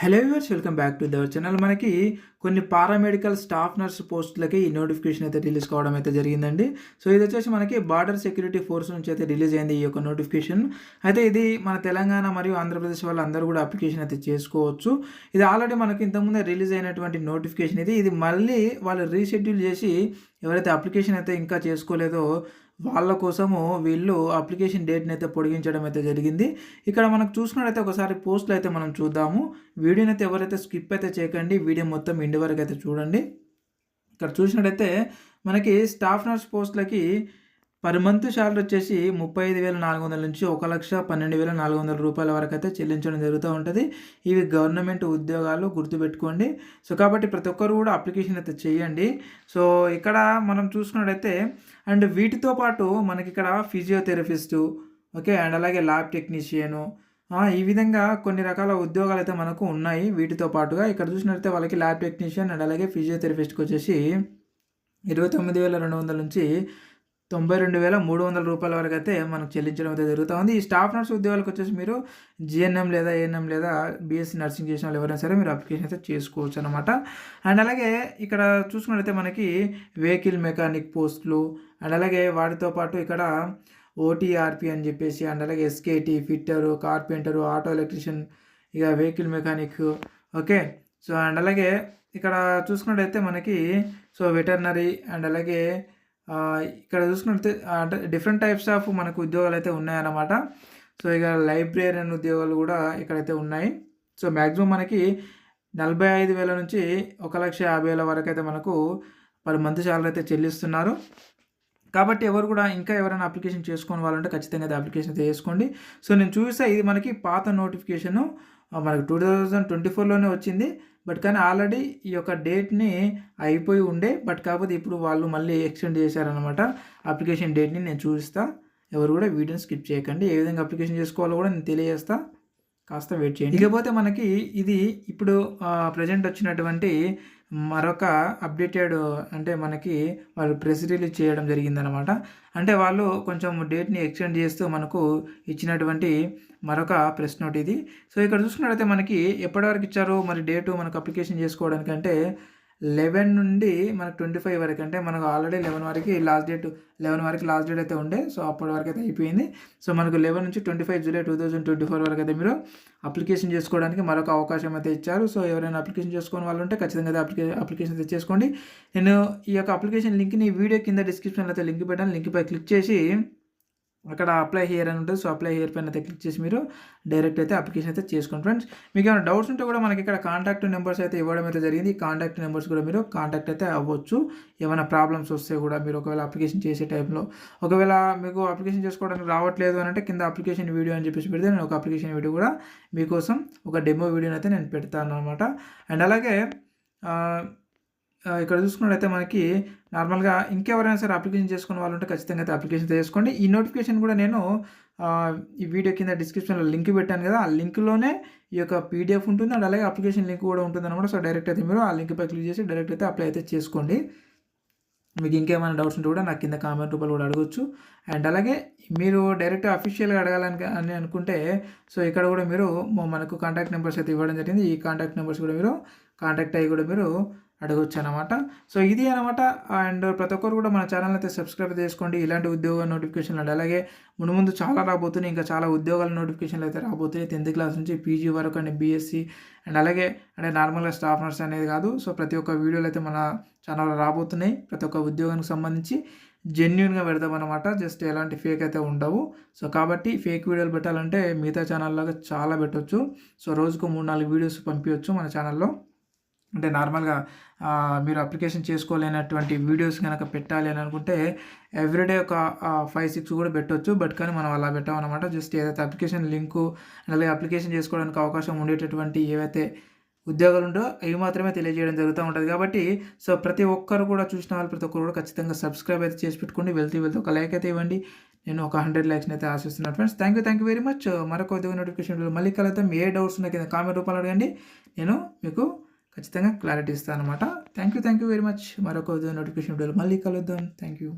Hello viewers, welcome back to దవర్ channel. మనకి కొన్ని పారామెడికల్ స్టాఫ్ నర్స్ పోస్టులకి ఈ నోటిఫికేషన్ అయితే రిలీజ్ కావడం అయితే జరిగిందండి. సో ఇది వచ్చేసి మనకి బార్డర్ సెక్యూరిటీ ఫోర్స్ నుంచి అయితే రిలీజ్ అయింది ఈ యొక్క నోటిఫికేషన్. అయితే ఇది మన తెలంగాణ మరియు ఆంధ్రప్రదేశ్ వాళ్ళు అందరూ కూడా అప్లికేషన్ అయితే చేసుకోవచ్చు. ఇది ఆల్రెడీ మనకి ఇంతకుముందే రిలీజ్ అయినటువంటి నోటిఫికేషన్. ఇది మళ్ళీ వాళ్ళు రీషెడ్యూల్ చేసి ఎవరైతే అప్లికేషన్ అయితే ఇంకా చేసుకోలేదో వాళ్ళ కోసము వీళ్ళు అప్లికేషన్ డేట్ని అయితే పొడిగించడం అయితే జరిగింది. ఇక్కడ మనకు చూసుకున్నట్టయితే ఒకసారి పోస్టులు అయితే మనం చూద్దాము. వీడియోని అయితే ఎవరైతే స్కిప్ అయితే చేయకండి, వీడియో మొత్తం ఎండ్ వరకు అయితే చూడండి. ఇక్కడ చూసినట్టయితే మనకి స్టాఫ్ నర్స్ పోస్టులకి పర్ మంత్ శాలరీ వచ్చేసి 35,400 నుంచి 1,12,400 రూపాయల వరకు అయితే చెల్లించడం జరుగుతూ ఉంటుంది. ఇవి గవర్నమెంట్ ఉద్యోగాలు, గుర్తుపెట్టుకోండి. సో కాబట్టి ప్రతి ఒక్కరు కూడా అప్లికేషన్ అయితే చేయండి. సో ఇక్కడ మనం చూసుకున్నట్టయితే అండ్ వీటితో పాటు మనకి ఇక్కడ ఫిజియోథెరపిస్టు, ఓకే, అండ్ అలాగే ల్యాబ్ టెక్నీషియను, ఈ విధంగా కొన్ని రకాల ఉద్యోగాలు అయితే మనకు ఉన్నాయి. వీటితో పాటుగా ఇక్కడ చూసినట్టయితే వాళ్ళకి ల్యాబ్ టెక్నీషియన్ అండ్ అలాగే ఫిజియోథెరపిస్ట్కి వచ్చేసి 29,200 నుంచి 92,300 రూపాయల వరకు అయితే మనకు చెల్లించడం అయితే జరుగుతూ ఉంది. ఈ స్టాఫ్ నర్స్ ఉద్యోగాలకు వచ్చేసి మీరు జిఎన్ఎం లేదా ఏఎన్ఎం లేదా బీఎస్సీ నర్సింగ్ చేసిన వాళ్ళు ఎవరైనా సరే మీరు అప్లికేషన్ అయితే చేసుకోవచ్చు అనమాట. అండ్ అలాగే ఇక్కడ చూసుకున్నట్లయితే మనకి వెహికల్ మెకానిక్ పోస్టులు అండ్ అలాగే వాటితో పాటు ఇక్కడ ఓటీఆర్పి అని చెప్పేసి అండ్ అలాగే ఎస్కేటి, ఫిట్టరు, కార్పెంటరు, ఆటో ఎలక్ట్రీషియన్, ఇక vehicle mechanic, okay. So and అలాగే ఇక్కడ చూసుకున్నట్టయితే మనకి సో వెటర్నరీ అండ్ అలాగే ఇక్కడ చూసుకుంటే అంటే డిఫరెంట్ టైప్స్ ఆఫ్ మనకు ఉద్యోగాలు అయితే ఉన్నాయన్నమాట. సో ఇక లైబ్రేరియన్ ఉద్యోగాలు కూడా ఇక్కడైతే ఉన్నాయి. సో మ్యాక్సిమం మనకి 45,000 నుంచి 1,50,000 వరకు అయితే మనకు పర్ మంత్ శాలరీ అయితే చెల్లిస్తున్నారు. కాబట్టి ఎవరు కూడా ఇంకా ఎవరైనా అప్లికేషన్ చేసుకొని వాళ్ళంటే ఖచ్చితంగా అయితే అప్లికేషన్ అయితే చేసుకోండి. సో నేను చూసా ఇది మనకి పాత నోటిఫికేషను మనకు 2024లోనే వచ్చింది. బట్ కానీ ఆల్రెడీ ఈ యొక్క డేట్ని అయిపోయి ఉండే, బట్ కాకపోతే ఇప్పుడు వాళ్ళు మళ్ళీ ఎక్స్టెండ్ చేశారనమాట అప్లికేషన్ డేట్ని. నేను చూపిస్తా, ఎవరు కూడా వీడియోని స్కిప్ చేయకండి. ఏ విధంగా అప్లికేషన్ చేసుకోవాలో కూడా నేను తెలియజేస్తా, కాస్త వెయిట్ చేయండి. ఇకపోతే మనకి ఇది ఇప్పుడు ప్రజెంట్ వచ్చినటువంటి మరొక అప్డేటెడ్ అంటే మనకి వాళ్ళు ప్రెస్ రిలీజ్ చేయడం జరిగిందనమాట. అంటే వాళ్ళు కొంచెం డేట్ని ఎక్స్టెండ్ చేస్తూ మనకు ఇచ్చినటువంటి మరొక ప్రెస్ నోట్ ఇది. సో ఇక్కడ చూసుకున్నట్లయితే మనకి ఎప్పటివరకు ఇచ్చారు మరి డేటు మనకు అప్లికేషన్ చేసుకోవడానికి అంటే 11 నుండి మనకు 25 వరకు, అంటే మనకు ఆల్రెడీ 11 వరకు లాస్ట్ డేట్ అయితే ఉండే. సో అప్పటి వరకు అయితే అయిపోయింది. సో మనకు 11 నుంచి 25 జూలై 2024 వరకు అయితే మీరు అప్లికేషన్ చేసుకోవడానికి మరొక అవకాశం అయితే ఇచ్చారు. సో ఎవరైనా అప్లికేషన్ చేసుకునే వాళ్ళు ఉంటే ఖచ్చితంగా అప్లికేషన్ అయితే చేసుకోండి. నేను ఈ యొక్క అప్లికేషన్ లింక్ని వీడియో కింద డిస్క్రిప్షన్లో అయితే లింక్ పెట్టాను. లింక్పై క్లిక్ చేసి అక్కడ అప్లై హియర్ అని ఉంటుంది. సో అప్లై హియర్ పైన అయితే క్లిక్ చేసి మీరు డైరెక్ట్ అయితే అప్లికేషన్ అయితే చేసుకోండి ఫ్రెండ్స్. మీకు ఏమైనా డౌట్స్ ఉంటే కూడా మనకి ఇక్కడ కాంటాక్ట్ నెంబర్స్ అయితే ఇవ్వడం అయితే జరిగింది. ఈ కాంటాక్ట్ నెంబర్స్ కూడా మీరు కాంటాక్ట్ అయితే అవ్వచ్చు. ఏమైనా ప్రాబ్లమ్స్ వస్తే కూడా మీరు ఒకవేళ అప్లికేషన్ చేసే టైంలో ఒకవేళ మీకు అప్లికేషన్ చేసుకోవడానికి రావట్లేదు అని అంటే కింద అప్లికేషన్ వీడియో అని చెప్పేసి పెడితే నేను ఒక అప్లికేషన్ వీడియో కూడా మీకోసం ఒక డెమో వీడియోని అయితే నేను పెడతాను అనమాట. అండ్ అలాగే ఇక్కడ చూసుకున్నట్టయితే మనకి నార్మల్గా ఇంకెవరైనా సరే అప్లికేషన్ చేసుకునే వాళ్ళు ఉంటే ఖచ్చితంగా అయితే అప్లికేషన్ చేసుకోండి. ఈ నోటిఫికేషన్ కూడా నేను ఈ వీడియో కింద డిస్క్రిప్షన్లో లింక్ పెట్టాను కదా, ఆ లింక్లోనే ఈ యొక్క పీడిఎఫ్ ఉంటుంది అండ్ అలాగే అప్లికేషన్ లింక్ కూడా ఉంటుంది అనమాట. సో డైరెక్ట్ అయితే మీరు ఆ లింక్పై క్లిక్ చేసి డైరెక్ట్ అయితే అప్లై అయితే చేసుకోండి. మీకు ఇంకేమైనా డౌట్స్ ఉంటే కూడా నాకు కింద కామెంట్ రూపాయలు కూడా అడగొచ్చు. అండ్ అలాగే మీరు డైరెక్ట్ అఫీషియల్గా అడగాలని అనుకుంటే సో ఇక్కడ కూడా మీరు మనకు కాంటాక్ట్ నెంబర్స్ అయితే ఇవ్వడం జరిగింది. ఈ కాంటాక్ట్ నెంబర్స్ కూడా మీరు కాంటాక్ట్ అయ్యి కూడా మీరు అడగొచ్చు అనమాట. సో ఇది అనమాట. అండ్ ప్రతి ఒక్కరు కూడా మన ఛానల్ అయితే సబ్స్క్రైబ్ చేసుకోండి. ఇలాంటి ఉద్యోగ నోటిఫికేషన్లు అండ్ అలాగే ముందు చాలా రాబోతున్నాయి, ఇంకా చాలా ఉద్యోగాల నోటిఫికేషన్లు అయితే రాబోతున్నాయి. 10th క్లాస్ నుంచి పీజీ వరకు అండ్ బీఎస్సీ అండ్ అలాగే అంటే నార్మల్గా స్టాఫ్ నర్స్ అనేది కాదు. సో ప్రతి ఒక్క వీడియోలు అయితే మన ఛానల్లో రాబోతున్నాయి. ప్రతి ఒక్క ఉద్యోగానికి సంబంధించి జెన్యున్గా పెడతామన్నమాట. జస్ట్ ఎలాంటి ఫేక్ అయితే ఉండవు. సో కాబట్టి ఫేక్ వీడియోలు పెట్టాలంటే మిగతా ఛానల్లాగా చాలా పెట్టవచ్చు. సో రోజుకు 3-4 వీడియోస్ పంపించవచ్చు మన ఛానల్లో. అంటే నార్మల్గా మీరు అప్లికేషన్ చేసుకోలేనటువంటి వీడియోస్ కనుక పెట్టాలి అని అనుకుంటే ఎవ్రీడే ఒక 5-6 కూడా పెట్టవచ్చు. బట్ కానీ మనం అలా పెట్టామన్నమాట. జస్ట్ ఏదైతే అప్లికేషన్ లింకు అలాగే అప్లికేషన్ చేసుకోవడానికి అవకాశం ఉండేటటువంటి ఏవైతే ఉద్యోగాలు ఉండో అవి మాత్రమే తెలియజేయడం జరుగుతూ ఉంటుంది. కాబట్టి సో ప్రతి ఒక్కరు కూడా చూసిన వాళ్ళు ప్రతి ఒక్కరు కూడా ఖచ్చితంగా సబ్స్క్రైబ్ అయితే చేసి పెట్టుకోండి. వెళ్తూ ఒక లైక్ అయితే ఇవ్వండి. నేను ఒక 100 లైక్స్ని అయితే ఆశిస్తున్నాను friends. Thank you very much. మరొక ఉద్యోగ నోటిఫికేషన్ మళ్ళీ కలుద్దాం. ఏ డౌట్స్ ఉన్నా కింద కామెంట్ రూపంలో అడగండి, నేను మీకు ఖచ్చితంగా క్లారిటీ ఇస్తాను అనమాట. Thank you very much. మరొక నోటిఫికేషన్ వీడియోలో మళ్ళీ కలుద్దాం. Thank you.